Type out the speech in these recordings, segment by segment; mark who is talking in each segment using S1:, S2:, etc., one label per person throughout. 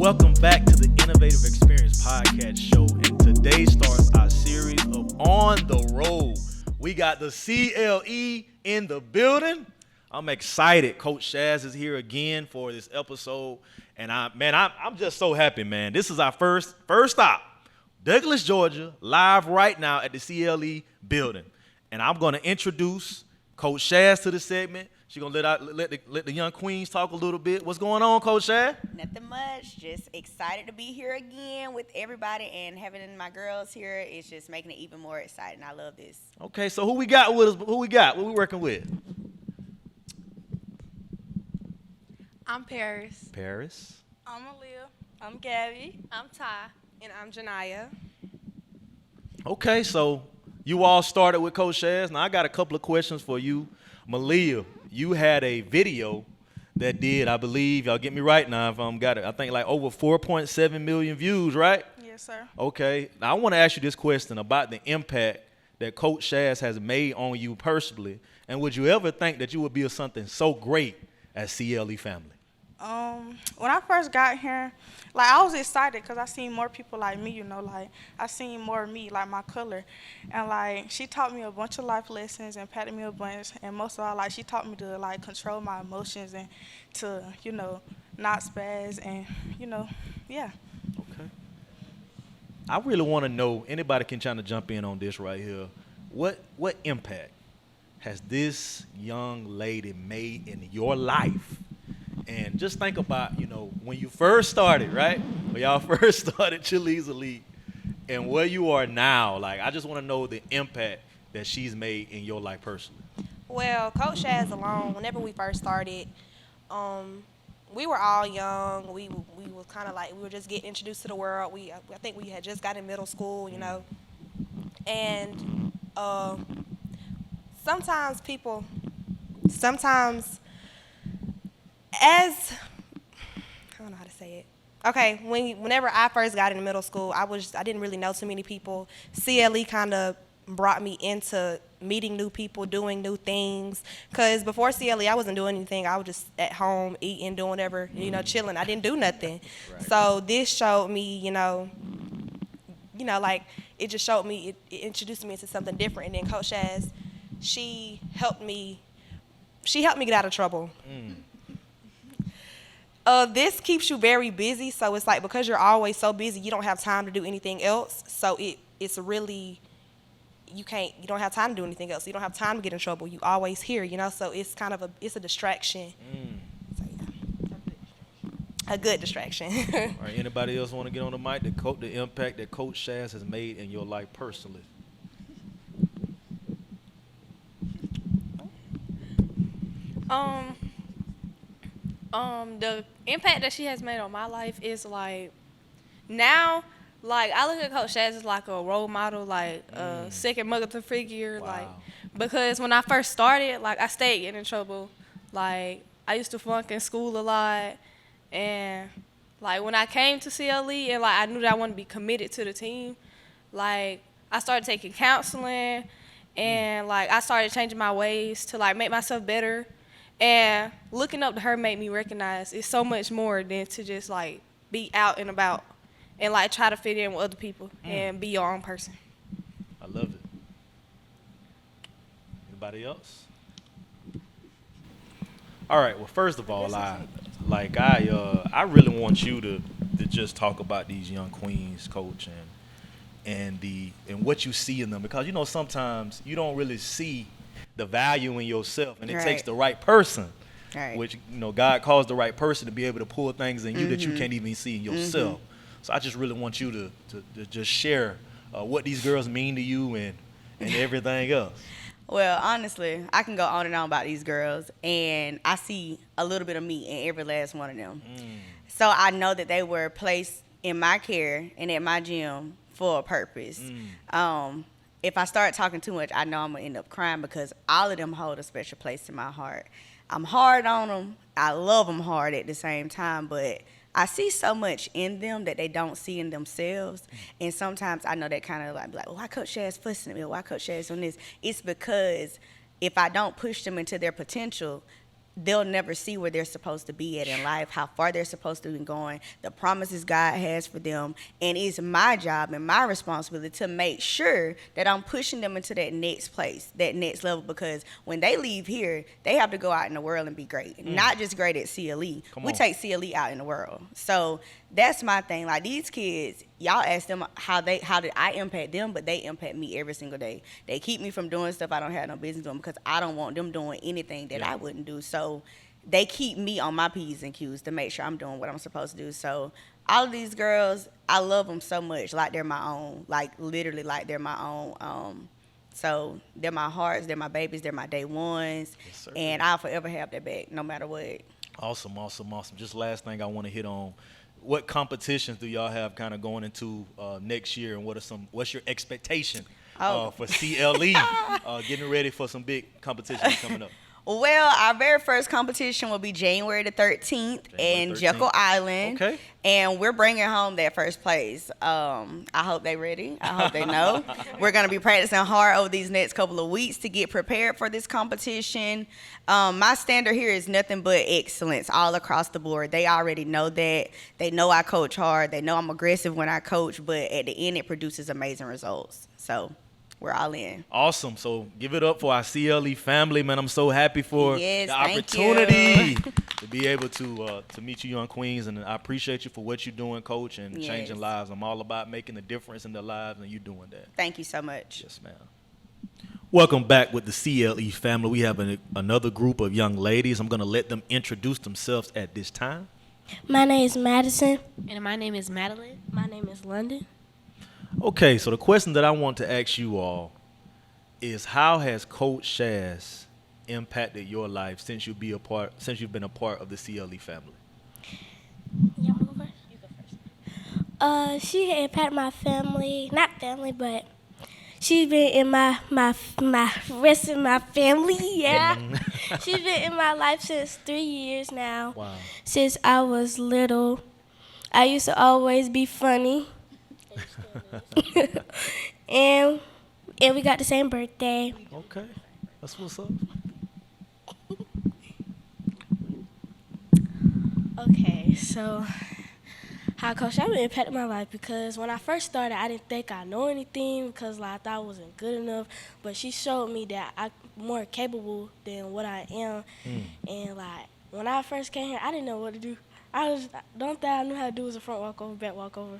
S1: Welcome back to the Innovative Experience Podcast Show, and today starts our series of On the Road. We got the CLE in the building. I'm excited. Coach Shaz is here again for this episode, and I'm just so happy, man. This is our first stop, Douglas, Georgia, live right now at the CLE building, and I'm going to introduce Coach Shaz to the segment. She's going to let the young queens talk a little bit. What's going on, Coach Shaz?
S2: Nothing much. Just excited to be here again with everybody, and having my girls here is just making it even more exciting. I love this. Okay,
S1: so who we got with us? Who we got? What we working with?
S3: I'm Paris.
S1: Paris.
S3: I'm Aaliyah. I'm Gabby. I'm Ty. And I'm Janiyah.
S1: Okay, so you all started with Coach Shaz. Now I got a couple of questions for you. Malia, you had a video that did, I believe, y'all get me right now if I'm got it, I think like over 4.7 million views, right?
S3: Yes, sir.
S1: Okay. Now I want to ask you this question about the impact that Coach Shaz has made on you personally, and would you ever think that you would be something so great as CLE family?
S3: When I first got here, like, I was excited because I seen more people like me, you know, like, I seen more of me, like my color. And, like, she taught me a bunch of life lessons and patted me a bunch. And most of all, like, she taught me to, like, control my emotions and to, you know, not spaz and, you know, yeah.
S1: Okay. I really want to know, anybody can try to jump in on this right here. What impact has this young lady made in your life? And just think about, you know, when you first started, right? When y'all first started Cheerleaders Elite and where you are now. Like, I just want to know the impact that she's made in your life personally.
S4: Well, Coach Shaz alone, whenever we first started, we were all young. We were kind of like, we were just getting introduced to the world. I think we had just got in middle school, you know. And sometimes I don't know how to say it. Okay, whenever I first got into middle school, I didn't really know too many people. CLE kind of brought me into meeting new people, doing new things. Because before CLE, I wasn't doing anything. I was just at home, eating, doing whatever, you know, chilling. I didn't do nothing. Right. So this showed me, you know, like, it just showed me, it introduced me into something different. And then Coach Shaz, she helped me get out of trouble. This keeps you very busy, so it's like, because you're always so busy, you don't have time to do anything else. So it's really, you don't have time to do anything else. You don't have time to get in trouble. You always here, you know. So it's kind of a distraction. So yeah, a good distraction.
S1: All right. Anybody else want to get on the mic? The impact that Coach Shaz has made in your life personally.
S5: The impact that she has made on my life is, like, now, like, I look at Coach Shaz as like a role model, like a second mother figure. Wow. Like, because when I first started, like, I stayed getting in trouble. Like, I used to flunk in school a lot, and, like, when I came to CLE and, like, I knew that I wanted to be committed to the team, like, I started taking counseling, and, like, I started changing my ways to, like, make myself better. And looking up to her made me recognize it's so much more than to just, like, be out and about and, like, try to fit in with other people and be your own person.
S1: I love it. Anybody else? All right. Well, first of all, I really want you to just talk about these young queens, Coach, and what you see in them, because, you know, sometimes you don't really see the value in yourself, and it takes the right person, which, you know, God calls the right person to be able to pull things in you that you can't even see in yourself. So I just really want you to just share what these girls mean to you and everything else.
S2: Well, honestly, I can go on and on about these girls, and I see a little bit of me in every last one of them. So I know that they were placed in my care and at my gym for a purpose. If I start talking too much, I know I'm going to end up crying, because all of them hold a special place in my heart. I'm hard on them. I love them hard at the same time, but I see so much in them that they don't see in themselves. And sometimes I know that kind of like, well, why Coach Shaz fussing at me? Why Coach Shaz on this? It's because if I don't push them into their potential, they'll never see where they're supposed to be at in life, how far they're supposed to be going, the promises God has for them. And it's my job and my responsibility to make sure that I'm pushing them into that next place, that next level, because when they leave here, they have to go out in the world and be great, not just great at CLE. We take CLE out in the world. So that's my thing. Like, these kids, y'all ask them how did I impact them, but they impact me every single day. They keep me from doing stuff I don't have no business doing because I don't want them doing anything that I wouldn't do. So they keep me on my P's and Q's to make sure I'm doing what I'm supposed to do. So all of these girls, I love them so much, like they're my own, like literally like they're my own. So they're my hearts, they're my babies, they're my day ones, and I'll forever have their back, no matter what.
S1: Awesome. Just last thing I want to hit on. What competitions do y'all have kind of going into next year, and what's your expectation for CLE, getting ready for some big competitions coming up?
S2: Well, our very first competition will be January the 13th in Jekyll Island.
S1: Okay.
S2: And we're bringing home that first place. I hope they're ready. I hope they know. We're going to be practicing hard over these next couple of weeks to get prepared for this competition. My standard here is nothing but excellence all across the board. They already know that. They know I coach hard. They know I'm aggressive when I coach, but at the end, it produces amazing results. So we're all in.
S1: Awesome. So give it up for our CLE family, man. I'm so happy for the
S2: thank
S1: opportunity to be able to meet you young queens, and I appreciate you for what you're doing, Coach, and changing lives. I'm all about making a difference in their lives, and you doing that.
S2: Thank you so much.
S1: Yes, ma'am. Welcome back with the CLE family. We have another group of young ladies. I'm going to let them introduce themselves at this time.
S6: My name is Madison.
S5: And my name is Madeline.
S6: My name is London.
S1: Okay, so the question that I want to ask you all is, how has Coach Shaz impacted your life since you've been a part of the CLE family?
S6: You want to go first? You go first. She impacted my family, not family, but she's been in my rest of my family. Yeah, she's been in my life since 3 years now.
S1: Wow.
S6: Since I was little, I used to always be funny. and we got the same birthday.
S1: Okay, that's what's up.
S6: Okay, so how Coach Shaz impacted my life, because when I first started, I didn't think I know anything because I thought I wasn't good enough. But she showed me that I'm more capable than what I am. And when I first came here, I didn't know what to do. The only thing I knew how to do was a front walkover, back walkover.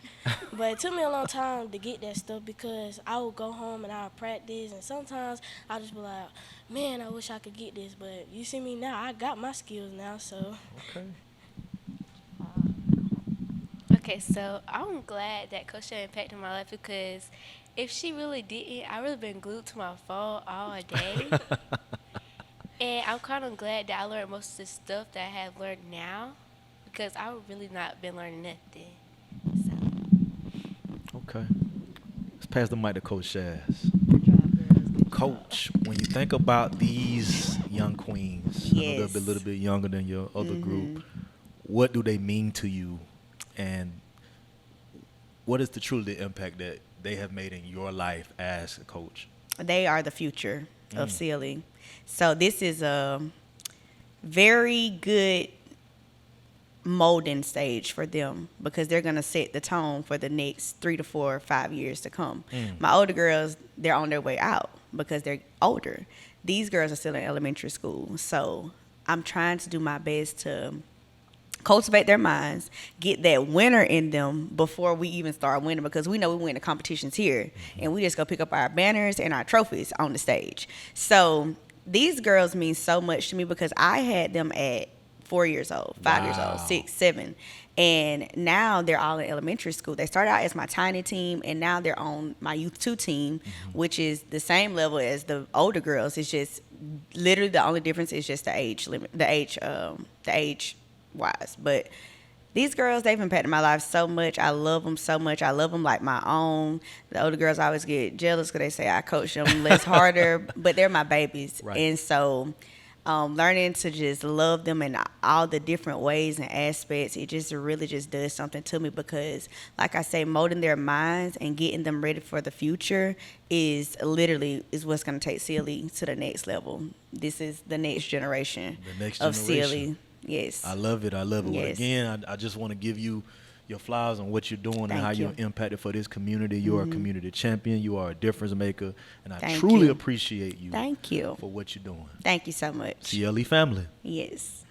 S6: But it took me a long time to get that stuff, because I would go home and I would practice, and sometimes I just be like, man, I wish I could get this. But you see me now, I got my skills now, so.
S1: Okay.
S7: Okay, so I'm glad that Coach Shaz impacted my life, because if she really didn't, I really been glued to my phone all day. And I'm kind of glad that I learned most of the stuff that I have learned now, because I would really not been learning nothing. So.
S1: Okay. Let's pass the mic to Coach Shaz. Coach, when you think about these young queens, I know they'll be a little bit younger than your other group, what do they mean to you, and what is truly the impact that they have made in your life as a coach?
S2: They are the future of CLE. So this is a very good molding stage for them, because they're going to set the tone for the next 3 to 4 or 5 years to come. My older girls, they're on their way out because they're older. These girls are still in elementary school. So I'm trying to do my best to cultivate their minds, get that winner in them before we even start winning, because we know we win the competitions here, and we just go pick up our banners and our trophies on the stage. So these girls mean so much to me, because I had them at 4 years old, 5 years old, 6, 7. And now they're all in elementary school. They started out as my tiny team, and now they're on my Youth 2 team, which is the same level as the older girls. It's just literally the only difference is just the age limit, the age wise. But these girls, they've impacted my life so much. I love them so much. I love them like my own. The older girls always get jealous because they say I coach them less harder, but they're my babies. Right. And so learning to just love them in all the different ways and aspects. It just really just does something to me because, like I say, molding their minds and getting them ready for the future is what's going to take CLE to the next level. This is the next generation of CLE. Yes.
S1: I love it.
S2: Yes.
S1: Well, again, I just want to give you your flowers on what you're doing and how you're impacted for this community. You are a community champion. You are a difference maker. And I truly appreciate you.
S2: Thank you.
S1: For what you're doing.
S2: Thank you so much.
S1: CLE family.
S2: Yes.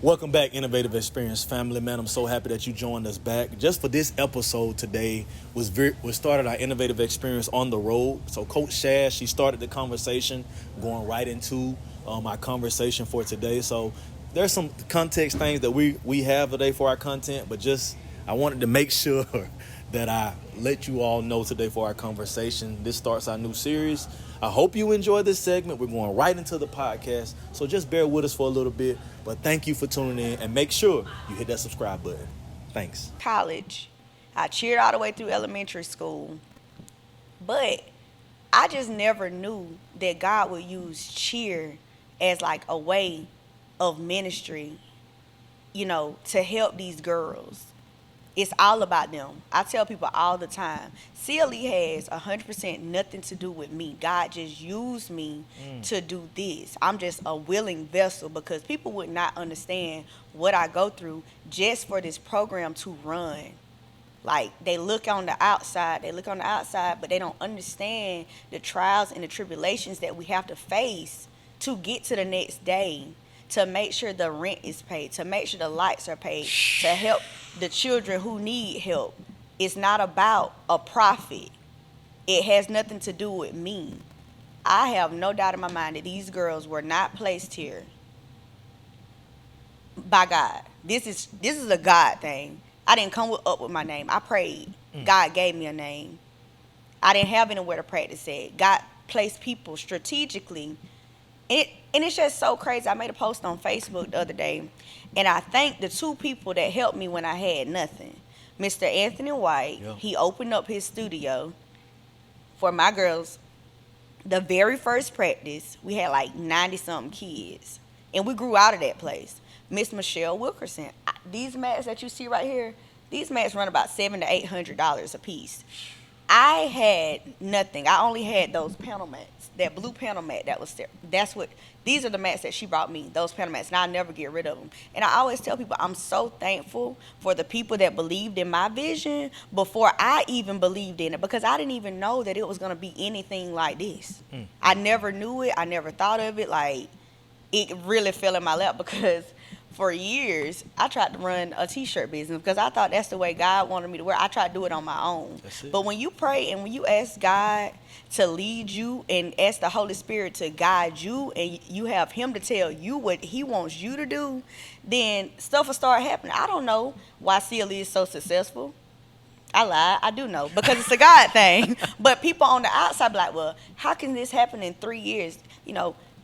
S1: Welcome back, Innovative Experience family, man. I'm so happy that you joined us back. Just for this episode today, we started our Innovative Experience on the road. So Coach Shaz, she started the conversation going right into our conversation for today. So there's some context things that we have today for our content, but just I wanted to make sure that I let you all know today for our conversation. This starts our new series. I hope you enjoy this segment. We're going right into the podcast, so just bear with us for a little bit. But thank you for tuning in, and make sure you hit that subscribe button. Thanks.
S2: College. I cheered all the way through elementary school, but I just never knew that God would use cheer as like a way of ministry, to help these girls. It's all about them. I tell people all the time, CLE has 100% nothing to do with me. God just used me to do this. I'm just a willing vessel because people would not understand what I go through just for this program to run. Like, they look on the outside, but they don't understand the trials and the tribulations that we have to face to get to the next day, to make sure the rent is paid, to make sure the lights are paid, to help the children who need help. It's not about a profit. It has nothing to do with me. I have no doubt in my mind that these girls were not placed here by God. This is a God thing. I didn't come up with my name. I prayed. God gave me a name. I didn't have anywhere to practice at. God placed people strategically. And it's just so crazy. I made a post on Facebook the other day, and I thanked the two people that helped me when I had nothing. Mr. Anthony White, he opened up his studio for my girls. The very first practice, we had like 90-something kids, and we grew out of that place. Miss Michelle Wilkerson, these mats that you see right here, these mats run about $700 to $800 a piece. I had nothing. I only had those panel mats, that blue panel mat that was there. These are the mats that she brought me, those panel mats, and I'll never get rid of them. And I always tell people I'm so thankful for the people that believed in my vision before I even believed in it, because I didn't even know that it was going to be anything like this. I never knew it. I never thought of it. Like, it really fell in my lap because for years, I tried to run a T-shirt business because I thought that's the way God wanted me to wear. I tried to do it on my own. But when you pray and when you ask God to lead you and ask the Holy Spirit to guide you and you have him to tell you what he wants you to do, then stuff will start happening. I don't know why CLE is so successful. I lied. I do know because it's a God thing. But people on the outside be like, well, how can this happen in 3 years?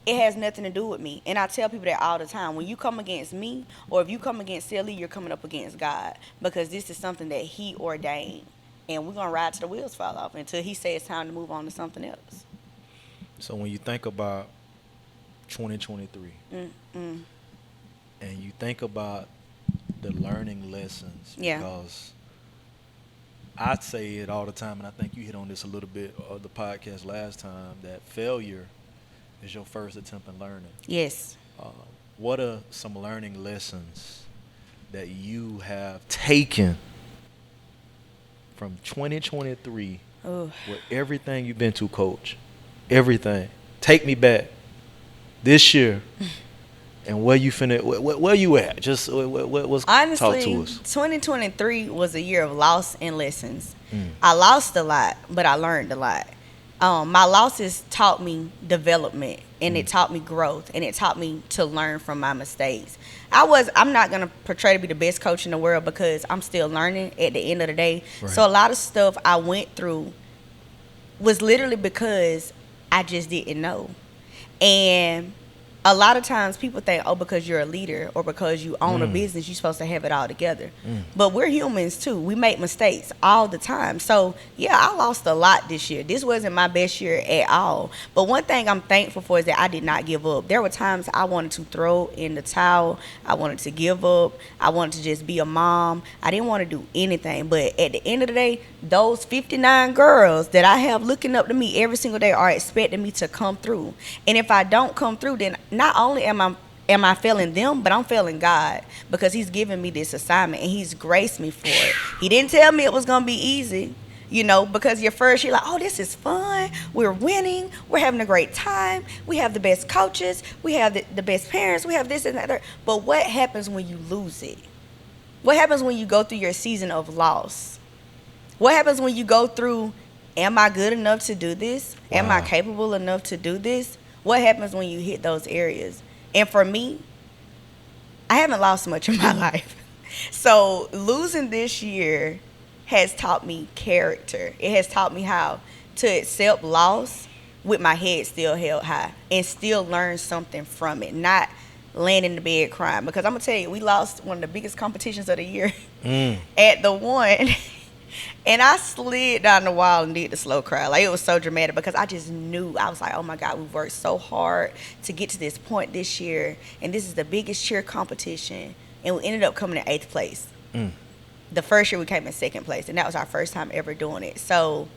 S2: It has nothing to do with me. And I tell people that all the time. When you come against me or if you come against CLE, you're coming up against God because this is something that he ordained. And we're going to ride till the wheels fall off until he says it's time to move on to something else.
S1: So when you think about 2023 and you think about the learning lessons, because I say it all the time, and I think you hit on this a little bit of the podcast last time, that failure is your first attempt at learning.
S2: Yes.
S1: What are some learning lessons that you have taken from 2023 with everything you've been to, Coach? Everything. Take me back this year and where you where you at? Just what's
S2: honestly,
S1: talk to us.
S2: 2023 was a year of loss and lessons. I lost a lot, but I learned a lot. My losses taught me development, and it taught me growth, and it taught me to learn from my mistakes. I'm not going to portray to be the best coach in the world because I'm still learning at the end of the day. Right. So a lot of stuff I went through was literally because I just didn't know. And a lot of times people think, oh, because you're a leader or because you own a business, you're supposed to have it all together. But we're humans too. We make mistakes all the time. So yeah, I lost a lot this year. This wasn't my best year at all. But one thing I'm thankful for is that I did not give up. There were times I wanted to throw in the towel. I wanted to give up. I wanted to just be a mom. I didn't want to do anything. But at the end of the day, those 59 girls that I have looking up to me every single day are expecting me to come through. And if I don't come through, then not only am I failing them, but I'm failing God, because he's given me this assignment and he's graced me for it. He didn't tell me it was going to be easy, because your first year, like, oh, this is fun. We're winning. We're having a great time. We have the best coaches. We have the best parents. We have this and that. But what happens when you lose it? What happens when you go through your season of loss? What happens when you go through, am I good enough to do this? Wow. Am I capable enough to do this? What happens when you hit those areas? And for me, I haven't lost much in my life. So losing this year has taught me character. It has taught me how to accept loss with my head still held high and still learn something from it, not laying in the bed crying. Because I'm going to tell you, we lost one of the biggest competitions of the year at the one. And I slid down the wall and did the slow cry. Like, it was so dramatic because I just knew. I was like, oh, my God, we've worked so hard to get to this point this year. And this is the biggest cheer competition. And we ended up coming in 8th place. The first year we came in 2nd place. And that was our first time ever doing it. So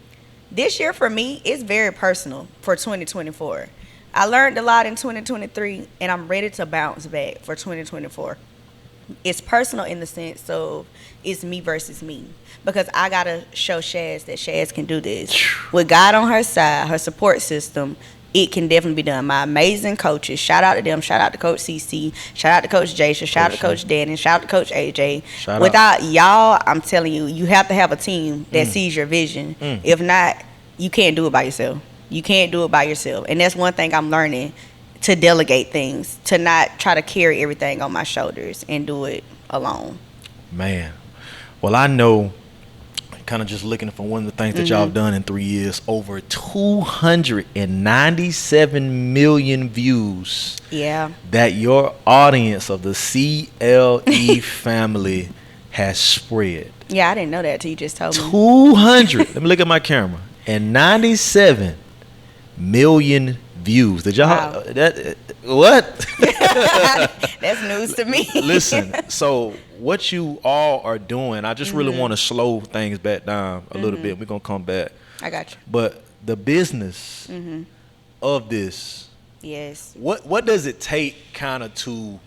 S2: this year for me, it's very personal for 2024. I learned a lot in 2023, and I'm ready to bounce back for 2024. It's personal in the sense of it's me versus me, because I got to show Shaz that Shaz can do this. With God on her side, her support system, it can definitely be done. My amazing coaches, shout out to them. Shout out to Coach CC. Shout out to Coach Jasha. Shout out to Coach Danny. Shout out to Coach AJ. Without y'all, I'm telling you, you have to have a team that sees your vision. If not, you can't do it by yourself. You can't do it by yourself. And that's one thing I'm learning, to delegate things, to not try to carry everything on my shoulders and do it alone.
S1: Man. Well, I know, kind of just looking for one of the things that y'all have done in 3 years, over 297 million views. Yeah. That your audience of the CLE family has spread.
S2: Yeah, I didn't know that till you just told me.
S1: 200. Let me look at my camera. And 97 million views. Did y'all what?
S2: That's news to me.
S1: Listen, so what you all are doing, I just really want to slow things back down a little bit. We're gonna come back.
S2: I got you.
S1: But the business of this,
S2: yes.
S1: What does it take kind of to,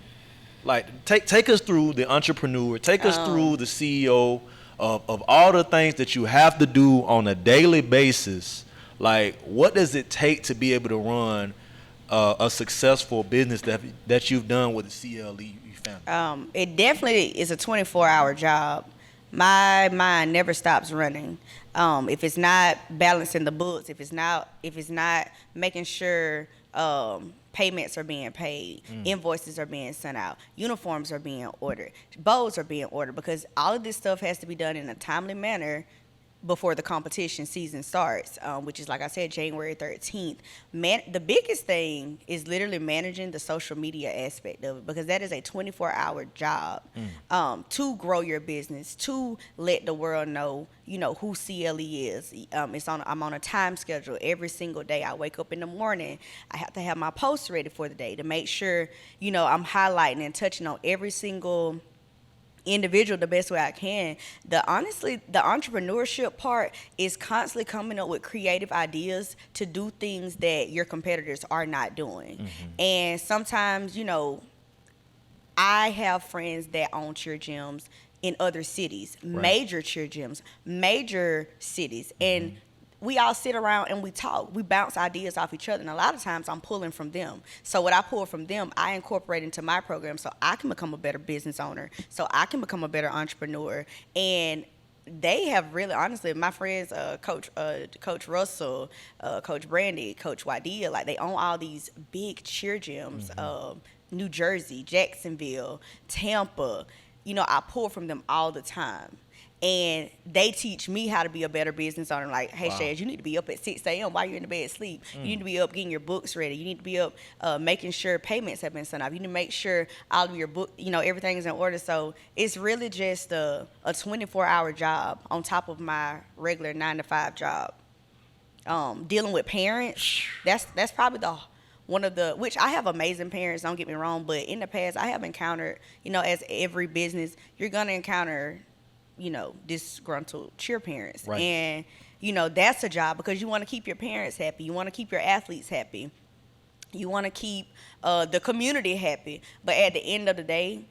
S1: like, take us through the entrepreneur, take us through the CEO of all the things that you have to do on a daily basis. Like, what does it take to be able to run a successful business that you've done with the CLE family?
S2: It definitely is a 24-hour job. My mind never stops running. If it's not balancing the books, if it's not making sure payments are being paid, invoices are being sent out, uniforms are being ordered, bows are being ordered, because all of this stuff has to be done in a timely manner before the competition season starts, which is, like I said, January 13th. The biggest thing is literally managing the social media aspect of it, because that is a 24-hour job to grow your business, to let the world know, who CLE is. I'm on a time schedule every single day. I wake up in the morning. I have to have my posts ready for the day to make sure, I'm highlighting and touching on every single individual the best way I can. Honestly, the entrepreneurship part is constantly coming up with creative ideas to do things that your competitors are not doing. And sometimes, I have friends that own cheer gyms in other cities, major cheer gyms, major cities, and we all sit around and we talk. We bounce ideas off each other. And a lot of times I'm pulling from them. So what I pull from them, I incorporate into my program so I can become a better business owner, so I can become a better entrepreneur. And they have really, honestly, my friends, Coach Russell, Coach Brandy, Coach Wadia, like, they own all these big cheer gyms, New Jersey, Jacksonville, Tampa. I pull from them all the time. And they teach me how to be a better business owner. Like, hey,
S1: Wow.
S2: Shaz, you need to be up at 6 a.m. while you're in the bed asleep. You need to be up getting your books ready. You need to be up making sure payments have been sent off. You need to make sure all of your book, everything is in order. So it's really just a 24-hour job on top of my regular 9-to-5 job. Dealing with parents, that's probably one of the, which I have amazing parents, don't get me wrong, but in the past I have encountered, as every business, you're going to encounter disgruntled cheer parents.
S1: Right.
S2: And, that's a job because you want to keep your parents happy. You want to keep your athletes happy. You want to keep the community happy. But at the end of the day,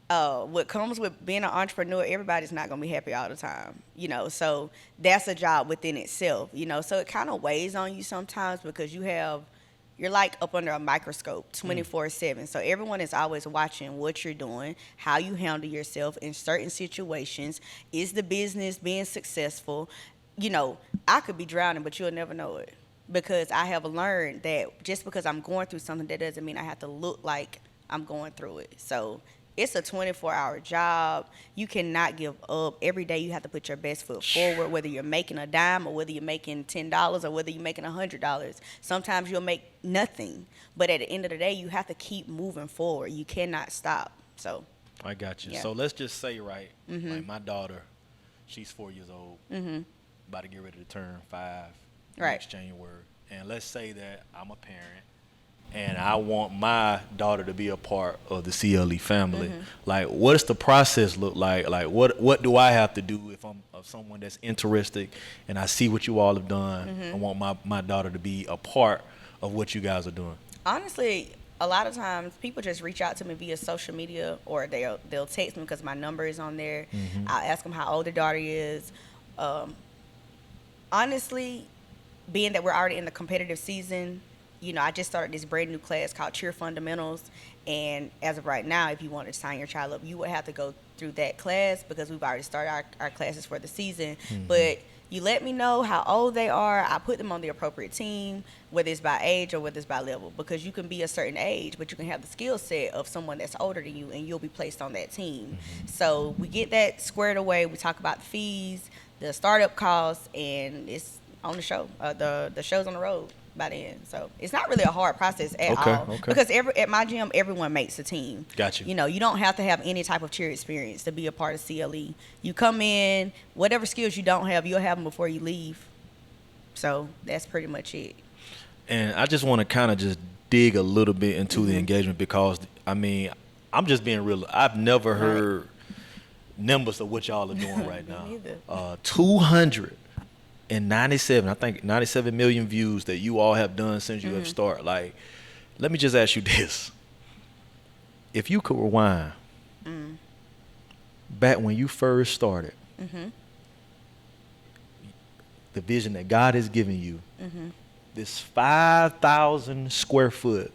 S2: what comes with being an entrepreneur, everybody's not going to be happy all the time. So that's a job within itself, So it kind of weighs on you sometimes because you're like up under a microscope 24/7. So everyone is always watching what you're doing, how you handle yourself in certain situations. Is the business being successful? I could be drowning, but you'll never know it because I have learned that just because I'm going through something, that doesn't mean I have to look like I'm going through it. So it's a 24-hour job. You cannot give up. Every day you have to put your best foot forward, whether you're making a dime or whether you're making $10 or whether you're making $100. Sometimes you'll make nothing. But at the end of the day, you have to keep moving forward. You cannot stop. So
S1: I got you.
S2: Yeah.
S1: So let's just say, like my daughter, she's 4 years old, about to get ready to turn 5
S2: Right.
S1: next January. And let's say that I'm a parent and I want my daughter to be a part of the CLE family. Like, what does the process look like? Like, what do I have to do if I'm someone that's interested and I see what you all have done? I want my daughter to be a part of what you guys are doing.
S2: honestly, a lot of times people just reach out to me via social media or they'll text me because my number is on there. I'll ask them how old their daughter is. Honestly, being that we're already in the competitive season, I just started this brand new class called Cheer Fundamentals. And as of right now, if you want to sign your child up, you would have to go through that class because we've already started our classes for the season. But you let me know how old they are. I put them on the appropriate team, whether it's by age or whether it's by level, because you can be a certain age, but you can have the skill set of someone that's older than you, and you'll be placed on that team. So we get that squared away. We talk about the fees, the startup costs, and it's on the show. The show's on the road by then. So it's not really a hard process at all.
S1: Okay.
S2: Because at my gym, everyone makes a team.
S1: Got you.
S2: You don't have to have any type of cheer experience to be a part of CLE. You come in, whatever skills you don't have, you'll have them before you leave. So that's pretty much it.
S1: And I just want to kind of just dig a little bit into the engagement because, I'm just being real. I've never heard numbers of what y'all are doing right now.
S2: Me neither.
S1: 297, I think 97 million views that you all have done since you have started. Like, let me just ask you this. If you could rewind back when you first started, the vision that God has given you, this 5,000 square foot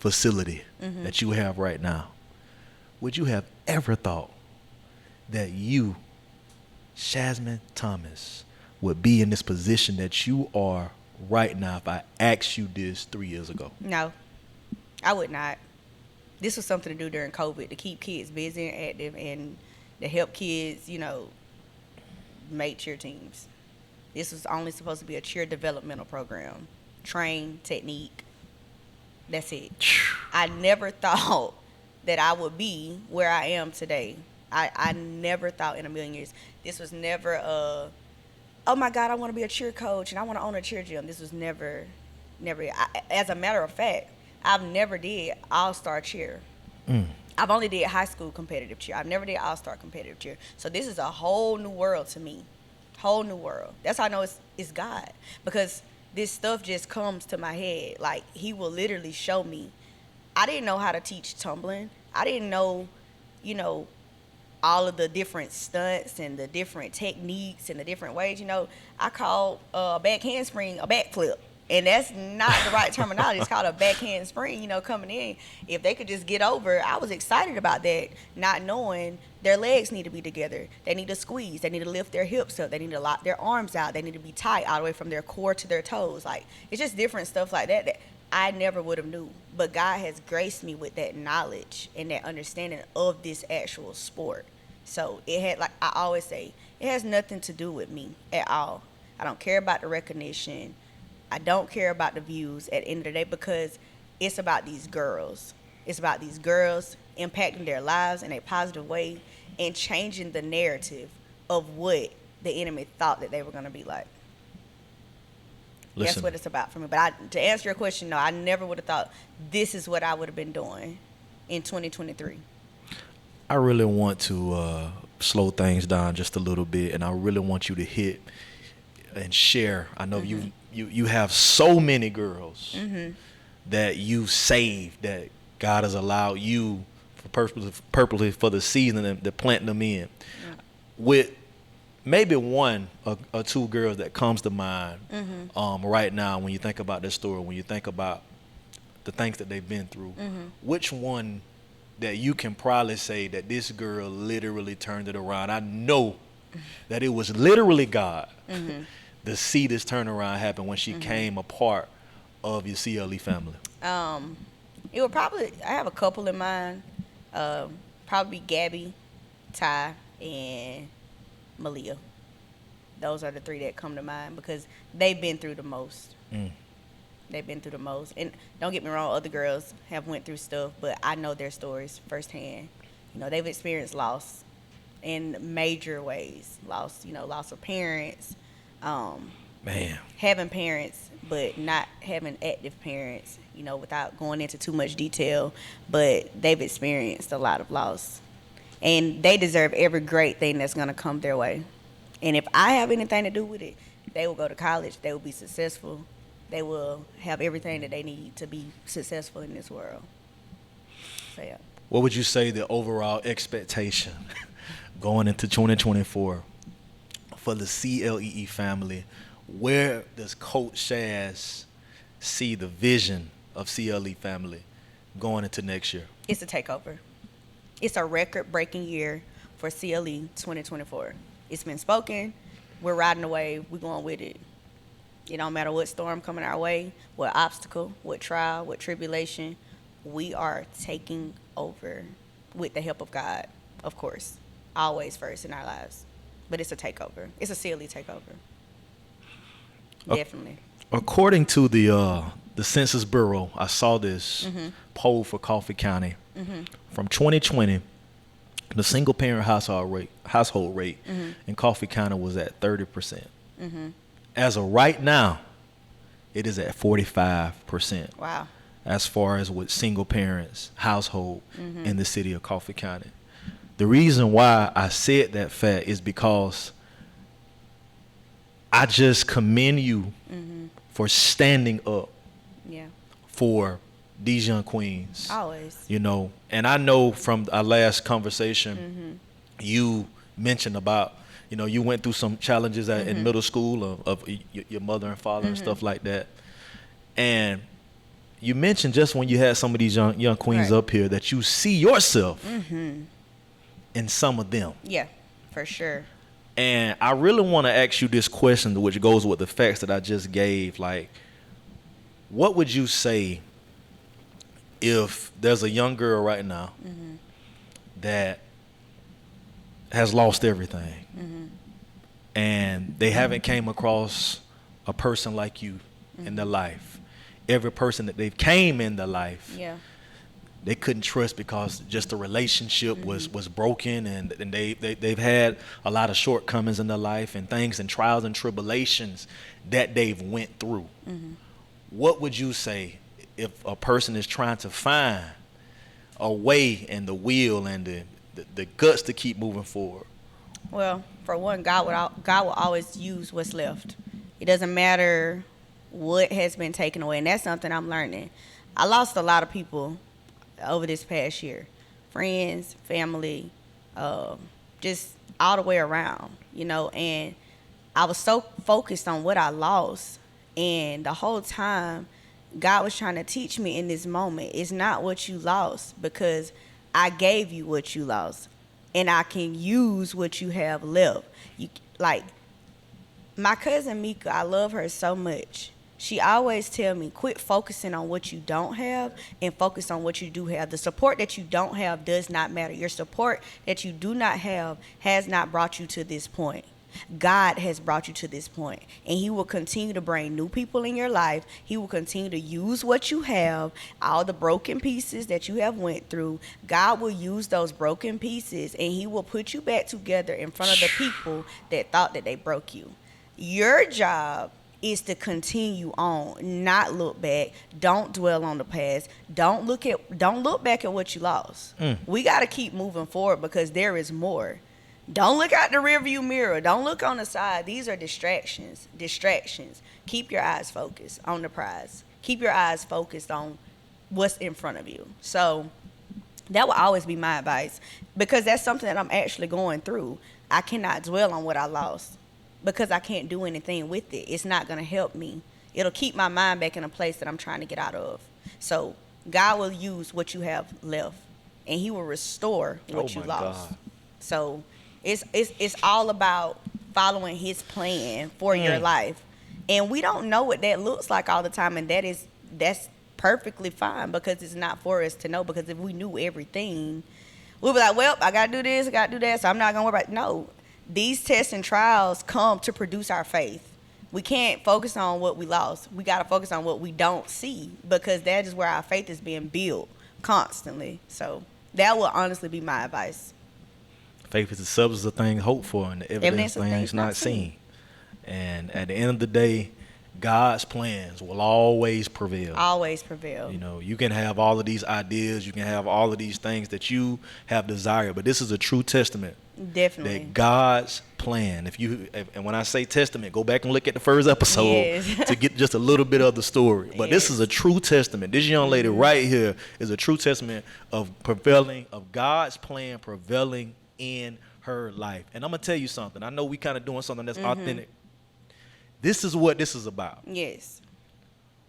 S1: facility that you have right now, would you have ever thought that you, Shasmine Thomas, would be in this position that you are right now if I asked you this 3 years ago?
S2: No, I would not. This was something to do during COVID to keep kids busy and active and to help kids, make cheer teams. This was only supposed to be a cheer developmental program. Train, technique. That's it. I never thought that I would be where I am today. I never thought in a million years. This was never oh my God, I want to be a cheer coach and I want to own a cheer gym. This was never. As a matter of fact, I've never did all-star cheer. I've only did high school competitive cheer. I've never did all-star competitive cheer. So this is a whole new world to me. Whole new world. That's how I know it's God. Because this stuff just comes to my head. Like, he will literally show me. I didn't know how to teach tumbling. I didn't know, all of the different stunts and the different techniques and the different ways. I call a back handspring a backflip. And that's not the right terminology. It's called a back handspring, coming in. If they could just get over, I was excited about that, not knowing their legs need to be together. They need to squeeze. They need to lift their hips up. They need to lock their arms out. They need to be tight all the way from their core to their toes. Like, it's just different stuff like that I never would have knew. But God has graced me with that knowledge and that understanding of this actual sport. So it had, like I always say, it has nothing to do with me at all. I don't care about the recognition. I don't care about the views at the end of the day, because it's about these girls. It's about these girls impacting their lives in a positive way and changing the narrative of what the enemy thought that they were going to be like.
S1: Listen,
S2: That's what it's about for me. But to answer your question, no, I never would have thought this is what I would have been doing in 2023.
S1: I really want to slow things down just a little bit, and I really want you to hit and share. I know you have so many girls that you saved, that God has allowed you for purposely for the season to plant them in. With maybe one or two girls that comes to mind right now when you think about this story, when you think about the things that they've been through, which one that you can probably say that this girl literally turned it around? I know that it was literally God to see this turnaround happen when she came a part of your CLE family.
S2: It would probably, I have a couple in mind. Probably Gabby, Ty, and Malia. Those are the three that come to mind because they've been through the most. They've been through the most. And don't get me wrong, other girls have went through stuff, but I know their stories firsthand. You know, they've experienced loss in major ways. Loss of parents, having parents, but not having active parents, without going into too much detail. But they've experienced a lot of loss. And they deserve every great thing that's going to come their way. And if I have anything to do with it, they will go to college. They will be successful. They will have everything that they need to be successful in this world. So, yeah.
S1: What would you say the overall expectation going into 2024 for the CLE family? Where does Coach Shaz see the vision of CLE family going into next year? It's
S2: a takeover. It's a record-breaking year for CLE 2024. It's been spoken. We're riding the wave. We're going with it. It don't matter what storm coming our way, what obstacle, what trial, what tribulation. We are taking over with the help of God, of course. Always first in our lives. But it's a takeover. It's a CLE takeover. Definitely. According
S1: to the Census Bureau, I saw this poll for Coffee County. From 2020, the single-parent household rate in Coffee County was at 30%. As of right now, it is at 45%.
S2: Wow.
S1: As far as with single parents household in the city of Coffee County. The reason why I said that fact is because I just commend you for standing up for these young queens.
S2: Always.
S1: And I know from our last conversation, you mentioned about, you went through some challenges in middle school of your mother and father and stuff like that. And you mentioned just when you had some of these young queens up here that you see yourself in some of them.
S2: Yeah, for sure.
S1: And I really want to ask you this question, which goes with the facts that I just gave. Like, what would you say if there's a young girl right now that has lost everything and they haven't came across a person like you in their life? Every person that they've came in their life, they couldn't trust because just the relationship was broken, and they've had a lot of shortcomings in their life and things and trials and tribulations that they've went through. What would you say if a person is trying to find a way and the will and the guts to keep moving forward?
S2: Well, for one, God will always use what's left. It doesn't matter what has been taken away, and that's something I'm learning. I lost a lot of people over this past year, friends, family, just all the way around, and I was so focused on what I lost, and the whole time God was trying to teach me in this moment, it's not what you lost, because I gave you what you lost, and I can use what you have left. Like my cousin Mika, I love her so much. she always tell me, quit focusing on what you don't have and focus on what you do have. The support that you don't have does not matter. Your support that you do not have has not brought you to this point. God has brought you to this point, and he will continue to bring new people in your life. He will continue to use what you have, all the broken pieces that you have went through. God will use those broken pieces, and he will put you back together in front of the people that thought that they broke you. Your job is to continue on, not look back. Don't dwell on the past. Don't look back at what you lost. We got to keep moving forward because there is more. Don't look out the rearview mirror. Don't look on the side. These are distractions. Keep your eyes focused on the prize. Keep your eyes focused on what's in front of you. So that will always be my advice, because that's something that I'm actually going through. I cannot dwell on what I lost because I can't do anything with it. It's not going to help me. It'll keep my mind back in a place that I'm trying to get out of. So God will use what you have left, and he will restore what you lost. God. So it's all about following his plan for your life. And we don't know what that looks like all the time, and that's perfectly fine, because it's not for us to know. Because if we knew everything, we'll be like, well, I got to do this, I got to do that, so I'm not going to worry about it. No, these tests and trials come to produce our faith. We can't focus on what we lost. We got to focus on what we don't see, because that is where our faith is being built constantly. So that will honestly be my advice.
S1: Faith is the substance of things hoped for and the evidence of things not seen. And at the end of the day, God's plans will always prevail.
S2: Always prevail.
S1: You know, you can have all of these ideas, you can have all of these things that you have desired, but this is a true testament.
S2: Definitely.
S1: That God's plan, and when I say testament, go back and look at the first episode to get just a little bit of the story. But this is a true testament. This young lady right here is a true testament of God's plan prevailing in her life. And I'm gonna tell you something. I know we kind of doing something that's authentic. This is what this is about.
S2: Yes.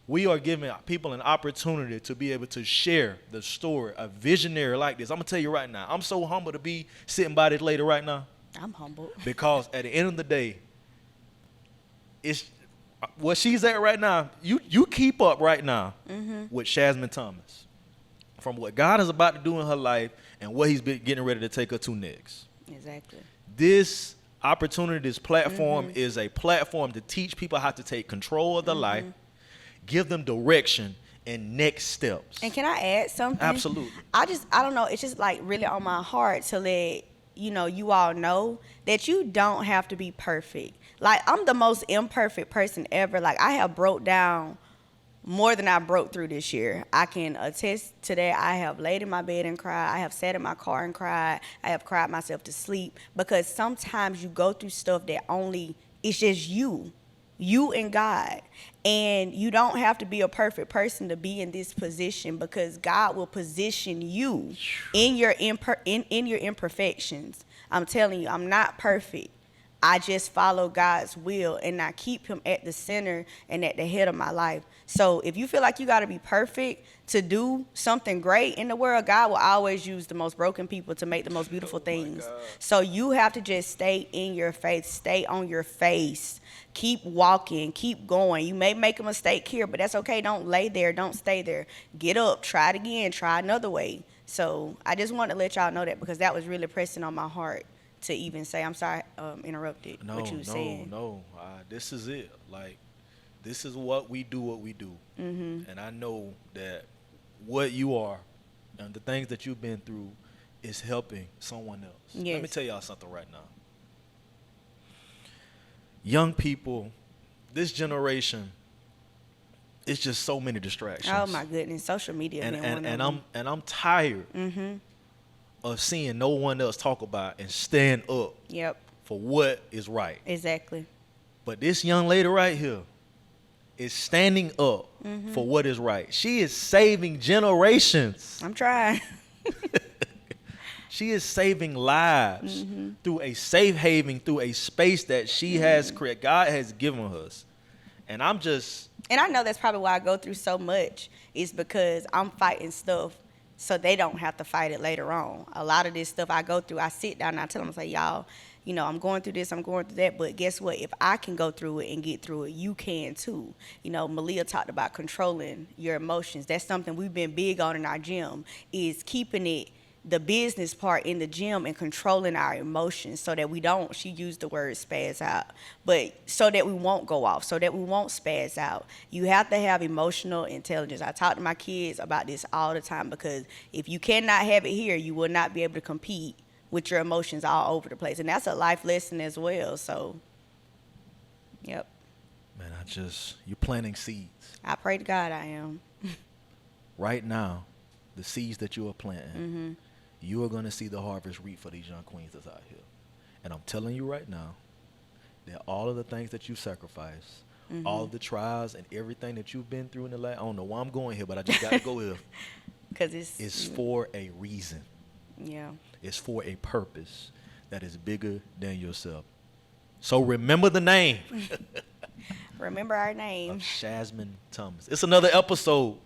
S1: We are giving people an opportunity to be able to share the story, a visionary like this. I'm gonna tell you right now, I'm so humble to be sitting by this lady right now.
S2: I'm humble.
S1: Because at the end of the day, it's where she's at right now. You keep up right now with Shasmine Thomas, from what God is about to do in her life and what he's been getting ready to take her to next.
S2: Exactly.
S1: This opportunity, this platform is a platform to teach people how to take control of their life, give them direction and next steps.
S2: And can I add something?
S1: Absolutely.
S2: I don't know, it's just like really on my heart to let you all know that you don't have to be perfect. Like, I'm the most imperfect person ever. Like, I have broke down more than I broke through this year. I can attest to that. I have laid in my bed and cried. I have sat in my car and cried. I have cried myself to sleep, because sometimes you go through stuff that it's just you and God. And you don't have to be a perfect person to be in this position, because God will position you in your imperfections. I'm telling you, I'm not perfect. I just follow God's will, and I keep him at the center and at the head of my life. So if you feel like you got to be perfect to do something great in the world, God will always use the most broken people to make the most beautiful things. So you have to just stay in your faith, stay on your face, keep walking, keep going. You may make a mistake here, but that's okay. Don't lay there. Don't stay there. Get up, try it again, try another way. So I just want to let y'all know that, because that was really pressing on my heart to even say. I'm sorry, interrupted what you were saying.
S1: No, this is it. Like, this is what we do. And I know that what you are and the things that you've been through is helping someone else.
S2: Yes.
S1: Let me tell y'all something right now. Young people, this generation, it's just so many distractions.
S2: Oh my goodness, social media.
S1: And I'm tired of seeing no one else talk about and stand up for what is right.
S2: Exactly.
S1: But this young lady right here is standing up for what is right. She is saving generations.
S2: I'm trying.
S1: She is saving lives through a safe haven, through a space that she has created, God has given us. And I know that's probably why I go through so much, is because I'm fighting stuff
S2: so they don't have to fight it later on. A lot of this stuff I go through, I sit down and I tell them, I say, y'all, you know, I'm going through this, I'm going through that, but guess what? If I can go through it and get through it, you can too. You know, Malia talked about controlling your emotions. That's something we've been big on in our gym, is keeping it, the business part in the gym, and controlling our emotions so that we don't, she used the word spaz out, but so that we won't go off, so that we won't spaz out. You have to have emotional intelligence. I talk to my kids about this all the time, because if you cannot have it here, you will not be able to compete with your emotions all over the place. And that's a life lesson as well. So, yep.
S1: Man, you're planting seeds.
S2: I pray to God I am.
S1: Right now, the seeds that you are planting, you are going to see the harvest reap for these young queens that's out here. And I'm telling you right now that all of the things that you sacrificed, all of the trials and everything that you've been through in the last, I don't know why I'm going here, but I just got to go here.
S2: Because it's
S1: for a reason.
S2: Yeah.
S1: It's for a purpose that is bigger than yourself. So remember the name.
S2: Remember our name.
S1: Of Shasmine Thomas. It's another episode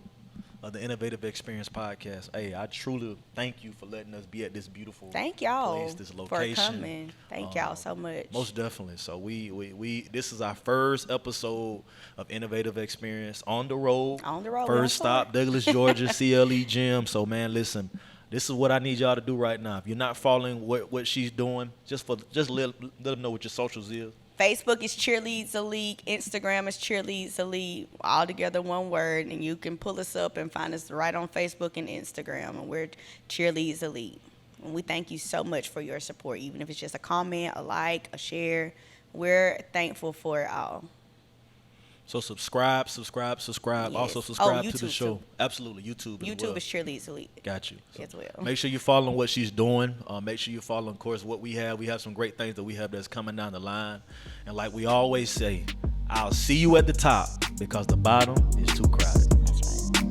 S1: of the Innovative Experience Podcast. Hey, I truly thank you for letting us be at this beautiful
S2: Thank y'all
S1: place, this location.
S2: for coming. Thank y'all so much.
S1: Most definitely. So we this is our first episode of Innovative Experience on the road.
S2: On the road.
S1: First stop, Douglas, Georgia, CLE Gym. So man, listen, this is what I need y'all to do right now. If you're not following what she's doing, just let them know what your socials is.
S2: Facebook is Cheerleaders Elite. Instagram is Cheerleaders Elite. All together, one word. And you can pull us up and find us right on Facebook and Instagram. And we're Cheerleaders Elite. And we thank you so much for your support. Even if it's just a comment, a like, a share. We're thankful for it all.
S1: So subscribe.
S2: Yes.
S1: Also subscribe to the
S2: YouTube
S1: show.
S2: too.
S1: Absolutely, YouTube as well.
S2: YouTube is Cheerleaders Elite.
S1: Got you. So
S2: As well.
S1: make sure you're following what she's doing. Make sure you're following, of course, what we have. We have some great things that we have that's coming down the line. And like we always say, I'll see you at the top, because the bottom is too crowded.
S2: That's right.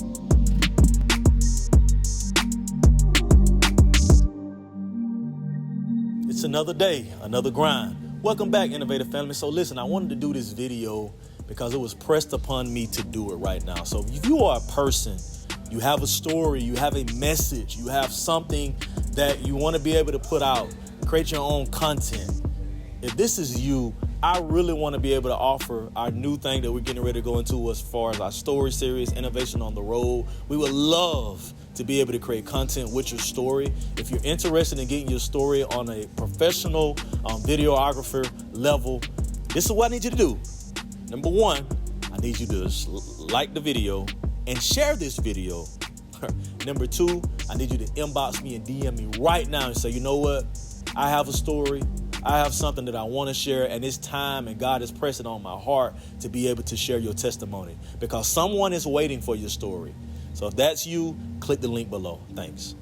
S1: It's another day, another grind. Welcome back, Innovative Family. So listen, I wanted to do this video because it was pressed upon me to do it right now. So if you are a person, you have a story, you have a message, you have something that you want to be able to put out, create your own content. If this is you, I really want to be able to offer our new thing that we're getting ready to go into as far as our story series, Innovation on the Road. We would love to be able to create content with your story. If you're interested in getting your story on a professional videographer level, this is what I need you to do. Number one, I need you to like the video and share this video. Number two, I need you to inbox me and DM me right now and say, you know what? I have a story. I have something that I want to share, and it's time, and God is pressing on my heart to be able to share your testimony, because someone is waiting for your story. So if that's you, click the link below. Thanks.